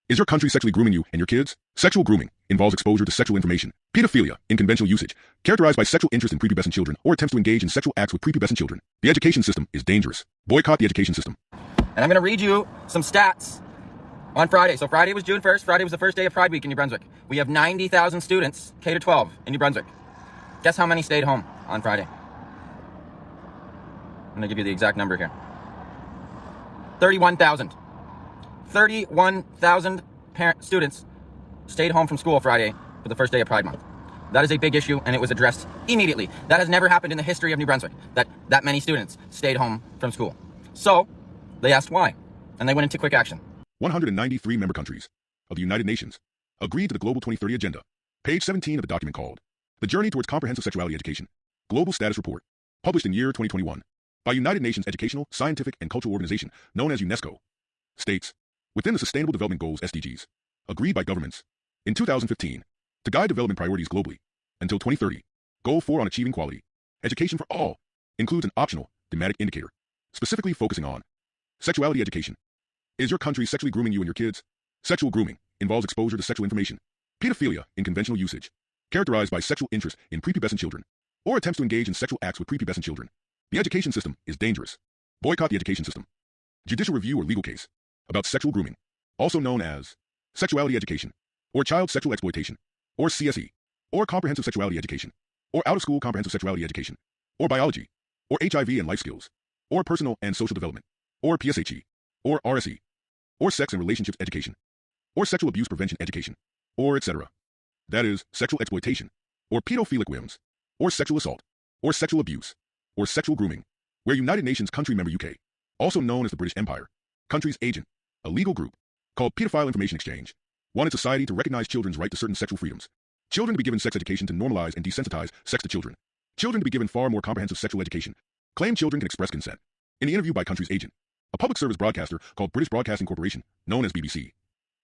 Is your country sexually grooming you and your kids? Sexual grooming involves exposure to sexual information. Paedophilia, in conventional usage, characterized by sexual interest in prepubescent children or attempts to engage in sexual acts with prepubescent children. The education system is dangerous. Boycott the education system. And I'm going to read you some stats on Friday. So Friday was June 1st. Friday was the first day of Pride Week in New Brunswick. We have 90,000 students, K-12, in New Brunswick. Guess how many stayed home on Friday? I'm going to give you the exact number here. 31,000. 31,000 students stayed home from school Friday for the first day of Pride Month. That is a big issue, and it was addressed immediately. That has never happened in the history of New Brunswick, that many students stayed home from school. So they asked why, and they went into quick action. 193 member countries of the United Nations agreed to the Global 2030 Agenda, page 17 of the document called The Journey Towards Comprehensive Sexuality Education, Global Status Report, published in year 2021 by United Nations Educational, Scientific, and Cultural Organization, known as UNESCO, states, within the Sustainable Development Goals SDGs, agreed by governments in 2015 to guide development priorities globally until 2030, Goal 4 on achieving quality education for all includes an optional thematic indicator, specifically focusing on sexuality education. Is your country sexually grooming you and your kids? Sexual grooming involves exposure to sexual information. Paedophilia, in conventional usage, characterized by sexual interest in prepubescent children or attempts to engage in sexual acts with prepubescent children. The education system is dangerous. Boycott the education system. Judicial review or legal case about sexual grooming, also known as sexuality education, or child sexual exploitation, or CSE, or comprehensive sexuality education, or out-of-school comprehensive sexuality education, or biology, or HIV and life skills, or personal and social development, or PSHE, or RSE, or sex and relationships education, or sexual abuse prevention education, or etc. That is, sexual exploitation, or pedophilic whims, or sexual assault, or sexual abuse, or sexual grooming, where United Nations country member UK, also known as the British Empire, country's agent, a legal group called Pedophile Information Exchange, wanted society to recognize children's right to certain sexual freedoms, children to be given sex education to normalize and desensitize sex to children, children to be given far more comprehensive sexual education, claim children can express consent. In the interview by country's agent, a public service broadcaster called British Broadcasting Corporation, known as BBC,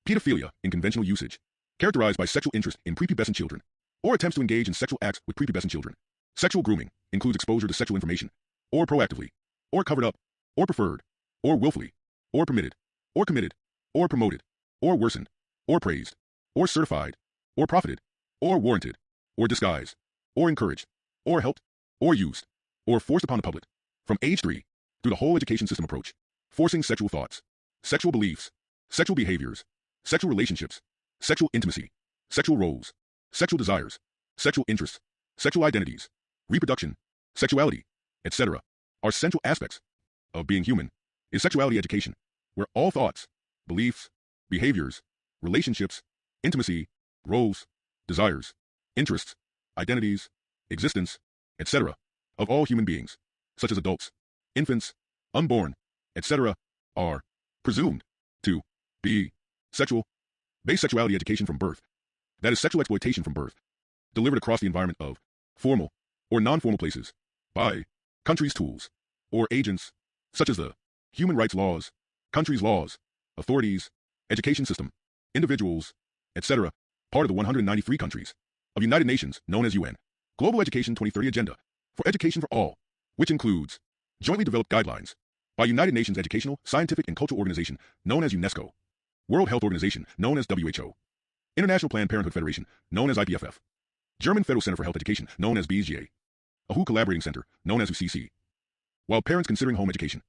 pedophilia, in conventional usage, characterized by sexual interest in prepubescent children, or attempts to engage in sexual acts with prepubescent children. Sexual grooming includes exposure to sexual information, or proactively, or covered up, or preferred, or willfully, or permitted, or committed, or promoted, or worsened, or praised, or certified, or profited, or warranted, or disguised, or encouraged, or helped, or used, or forced upon the public, from age 3 through the whole education system approach, forcing sexual thoughts, sexual beliefs, sexual behaviors, sexual relationships, sexual intimacy, sexual roles, sexual desires, sexual interests, sexual identities, reproduction, sexuality, etc., are central aspects of being human. Is sexuality education, where all thoughts, beliefs, behaviors, relationships, intimacy, roles, desires, interests, identities, existence, etc., of all human beings, such as adults, infants, unborn, etc., are presumed to be sexual. Base sexuality education from birth, that is sexual exploitation from birth, delivered across the environment of formal or non-formal places by countries' tools or agents such as the human rights laws, countries' laws, authorities, education system, individuals, etc., part of the 193 countries of United Nations known as UN Global Education 2030 Agenda for Education for All, which includes jointly developed guidelines by United Nations Educational, Scientific, and Cultural Organization known as UNESCO, World Health Organization known as WHO, International Planned Parenthood Federation known as IPFF, German Federal Center for Health Education known as BSGA, a WHO Collaborating Center known as UCC. While parents considering home education